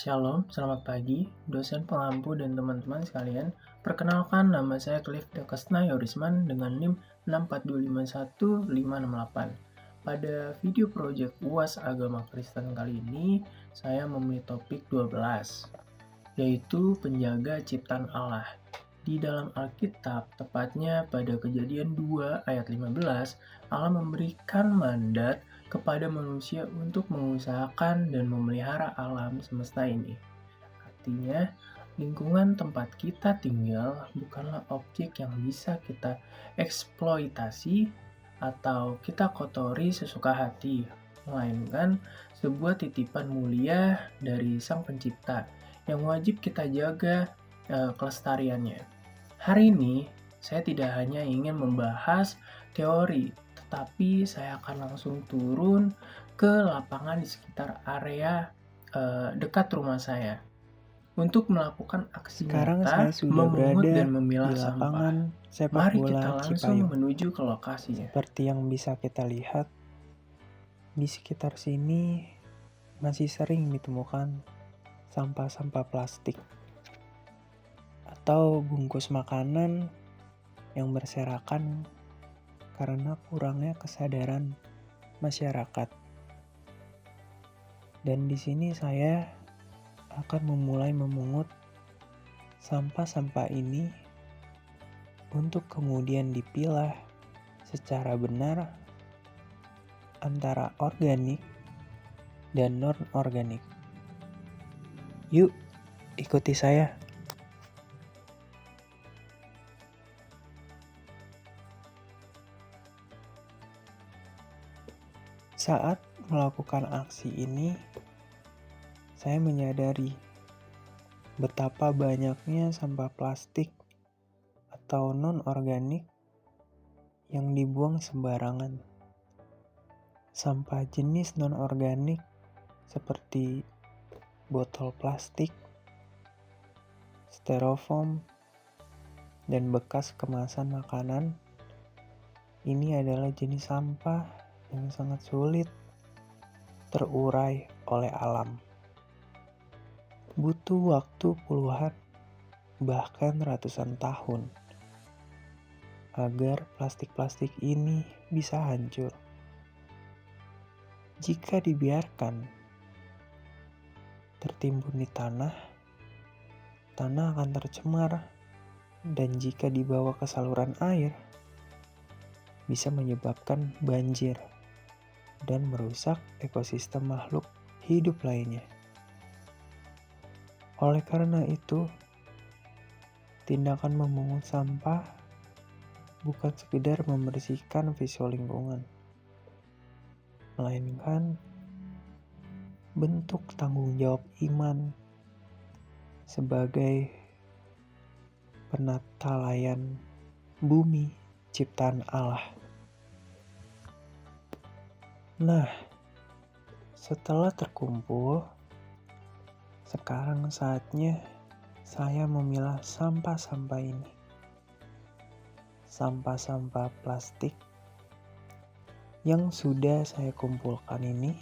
Shalom, selamat pagi, dosen pengampu dan teman-teman sekalian. Perkenalkan, nama saya Cliff Dekesna Yorisman dengan NIM 642515568. Pada video project UAS Agama Kristen kali ini, saya memilih topik 12, yaitu penjaga ciptaan Allah. Di dalam Alkitab, tepatnya pada Kejadian 2 ayat 15, Allah memberikan mandat kepada manusia untuk mengusahakan dan memelihara alam semesta ini. Artinya, lingkungan tempat kita tinggal bukanlah objek yang bisa kita eksploitasi atau kita kotori sesuka hati, melainkan sebuah titipan mulia dari Sang Pencipta yang wajib kita jaga kelestariannya. Hari ini, saya tidak hanya ingin membahas teori, tetapi saya akan langsung turun ke lapangan di sekitar area dekat rumah saya untuk melakukan aksi Sekarang nyata, saya sudah memungut berada dan memilah di sampah. lapangan sepak Mari bola kita langsung Cipayung. menuju ke lokasinya. Seperti yang bisa kita lihat, di sekitar sini masih sering ditemukan sampah-sampah plastik atau bungkus makanan yang berserakan karena kurangnya kesadaran masyarakat. Dan di sini saya akan memulai memungut sampah-sampah ini untuk kemudian dipilah secara benar antara organik dan non-organik. Yuk, ikuti saya. Saat melakukan aksi ini, saya menyadari betapa banyaknya sampah plastik atau non-organik yang dibuang sembarangan. Sampah jenis non-organik seperti botol plastik, styrofoam, dan bekas kemasan makanan. Ini adalah jenis sampah yang sangat sulit terurai oleh alam. Butuh waktu puluhan, bahkan ratusan tahun agar plastik-plastik ini bisa hancur. Jika dibiarkan tertimbun di tanah akan tercemar, dan jika dibawa ke saluran air, bisa menyebabkan banjir dan merusak ekosistem makhluk hidup lainnya. Oleh karena itu, tindakan memungut sampah bukan sekedar membersihkan visual lingkungan, melainkan bentuk tanggung jawab iman sebagai penatalayan bumi ciptaan Allah. Nah, setelah terkumpul, sekarang saatnya saya memilah sampah-sampah ini. Sampah-sampah plastik yang sudah saya kumpulkan ini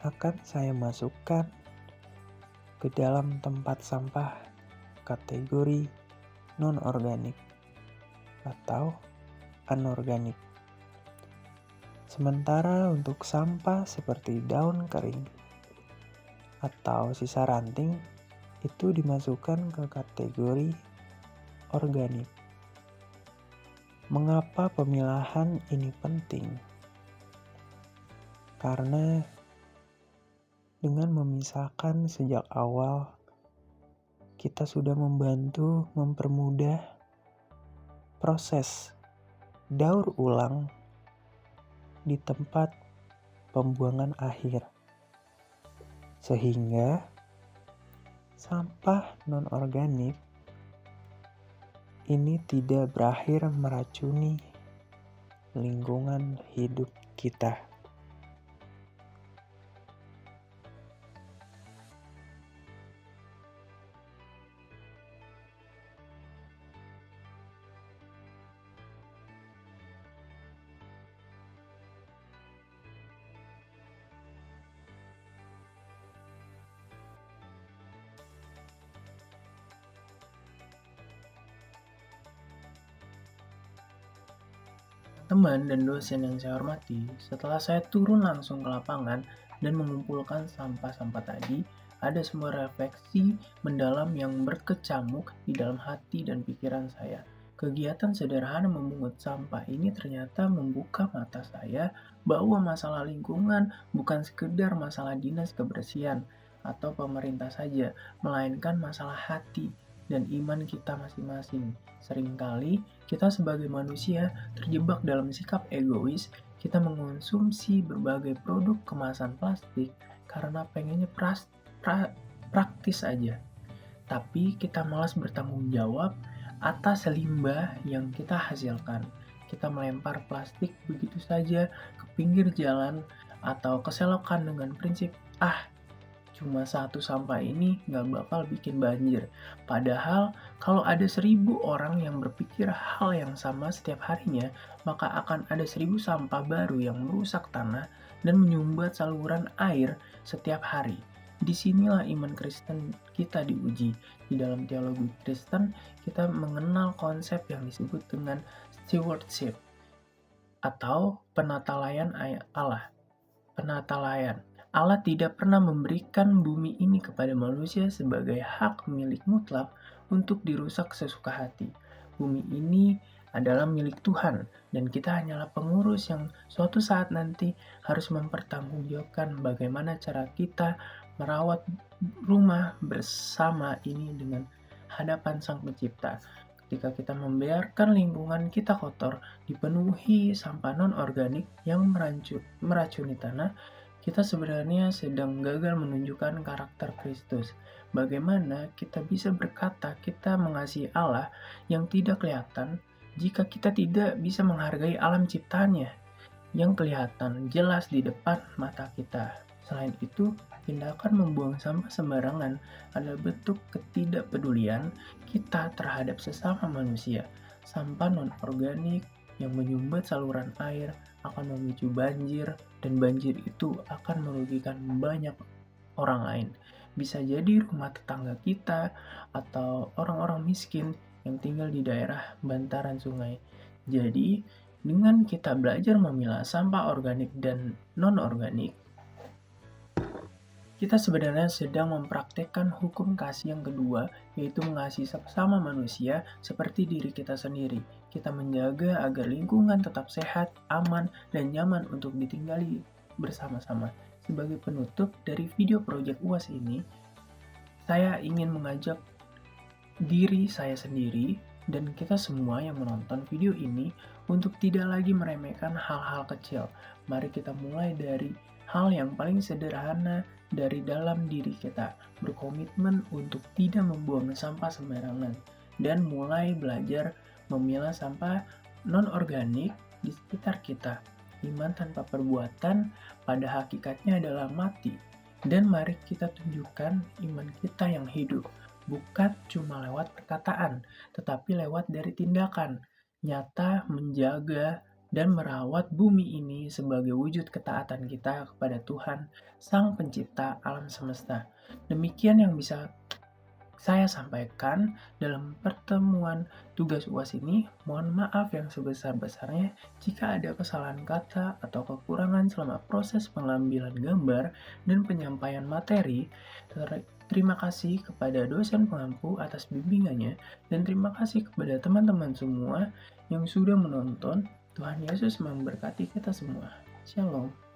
akan saya masukkan ke dalam tempat sampah kategori non-organik atau anorganik. Sementara untuk sampah seperti daun kering atau sisa ranting itu dimasukkan ke kategori organik. Mengapa pemilahan ini penting? Karena dengan memisahkan sejak awal, kita sudah membantu mempermudah proses daur ulang di tempat pembuangan akhir. Sehingga sampah non-organik ini tidak berakhir meracuni lingkungan hidup kita. Teman dan dosen yang saya hormati, setelah saya turun langsung ke lapangan dan mengumpulkan sampah-sampah tadi, ada sebuah refleksi mendalam yang berkecamuk di dalam hati dan pikiran saya. Kegiatan sederhana memungut sampah ini ternyata membuka mata saya bahwa masalah lingkungan bukan sekedar masalah dinas kebersihan atau pemerintah saja, melainkan masalah hati dan iman kita masing-masing. Seringkali kita sebagai manusia terjebak dalam sikap egois, kita mengonsumsi berbagai produk kemasan plastik karena pengennya praktis aja. Tapi kita malas bertanggung jawab atas limbah yang kita hasilkan. Kita melempar plastik begitu saja ke pinggir jalan atau ke selokan dengan prinsip, cuma satu sampah ini nggak bakal bikin banjir. Padahal kalau ada 1.000 orang yang berpikir hal yang sama setiap harinya, maka akan ada 1.000 sampah baru yang merusak tanah dan menyumbat saluran air setiap hari. Disinilah iman Kristen kita diuji. Di dalam teologi Kristen, kita mengenal konsep yang disebut dengan stewardship atau penatalayan Allah. Penatalayan. Allah tidak pernah memberikan bumi ini kepada manusia sebagai hak milik mutlak untuk dirusak sesuka hati. Bumi ini adalah milik Tuhan dan kita hanyalah pengurus yang suatu saat nanti harus mempertanggungjawabkan bagaimana cara kita merawat rumah bersama ini dengan hadapan Sang Pencipta. Ketika kita membiarkan lingkungan kita kotor, dipenuhi sampah non-organik yang meracuni tanah, kita sebenarnya sedang gagal menunjukkan karakter Kristus. Bagaimana kita bisa berkata kita mengasihi Allah yang tidak kelihatan jika kita tidak bisa menghargai alam ciptaannya yang kelihatan jelas di depan mata kita. Selain itu, tindakan membuang sampah sembarangan adalah bentuk ketidakpedulian kita terhadap sesama manusia. Sampah non-organik yang menyumbat saluran air akan memicu banjir, dan banjir itu akan merugikan banyak orang lain. Bisa jadi rumah tetangga kita atau orang-orang miskin yang tinggal di daerah bantaran sungai. Jadi, dengan kita belajar memilah sampah organik dan non-organik, kita sebenarnya sedang mempraktekkan hukum kasih yang kedua, yaitu mengasihi sesama manusia seperti diri kita sendiri. Kita menjaga agar lingkungan tetap sehat, aman, dan nyaman untuk ditinggali bersama-sama. Sebagai penutup dari video Project UAS ini, saya ingin mengajak diri saya sendiri dan kita semua yang menonton video ini untuk tidak lagi meremehkan hal-hal kecil. Mari kita mulai dari hal yang paling sederhana dari dalam diri kita, berkomitmen untuk tidak membuang sampah sembarangan, dan mulai belajar memilah sampah non-organik di sekitar kita. Iman tanpa perbuatan pada hakikatnya adalah mati, dan mari kita tunjukkan iman kita yang hidup, bukan cuma lewat perkataan, tetapi lewat dari tindakan nyata menjaga dan merawat bumi ini sebagai wujud ketaatan kita kepada Tuhan, Sang Pencipta alam semesta. Demikian yang bisa saya sampaikan dalam pertemuan tugas UAS ini. Mohon maaf yang sebesar-besarnya jika ada kesalahan kata atau kekurangan selama proses pengambilan gambar dan penyampaian materi. Terima kasih kepada dosen pengampu atas bimbingannya, dan terima kasih kepada teman-teman semua yang sudah menonton. Tuhan Yesus memberkati kita semua. Shalom.